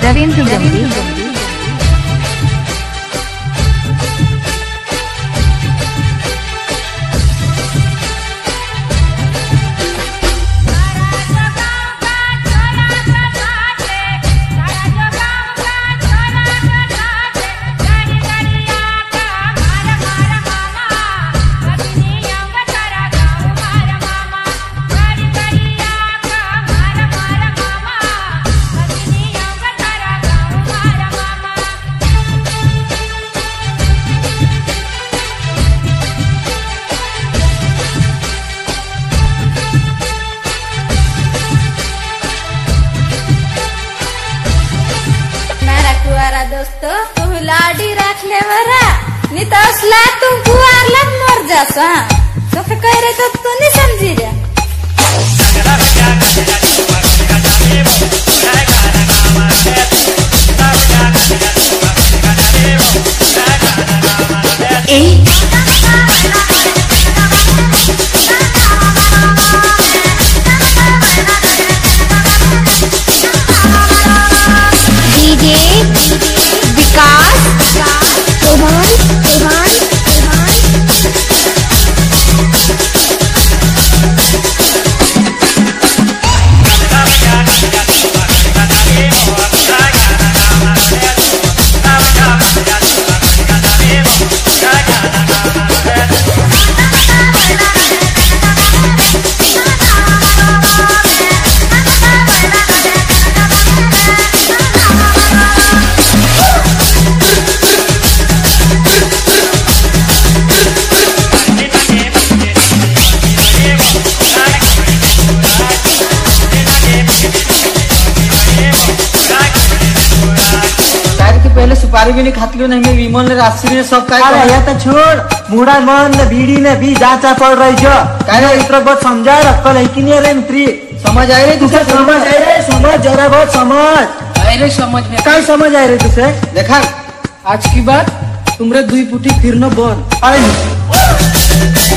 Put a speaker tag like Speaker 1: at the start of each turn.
Speaker 1: रवींद्र गंभीर
Speaker 2: दोस्तों तुम लाडी रखने वाला नहीं तो असला तुम कुआर लग मर जासा तो फिर कह रहे तो तू नहीं समझी रे
Speaker 3: पहले सुपारी भी नहीं खाती हो नहीं विमल ने राशि ने सब का
Speaker 4: या तो छोड़ मुड़ा मन ने बीड़ी ने भी जांचा पड़ रही जो कहना इतना बहुत समझा रखल है कि नहीं रे मित्री
Speaker 3: समझ आ रही तुझे
Speaker 4: समझ आ रही समझ जरा बहुत समझ
Speaker 3: अरे समझ में
Speaker 4: क्या समझ आ रही तुझे
Speaker 3: देखा आज की बात तुमरे दुई पुटी फिर न बन
Speaker 4: अरे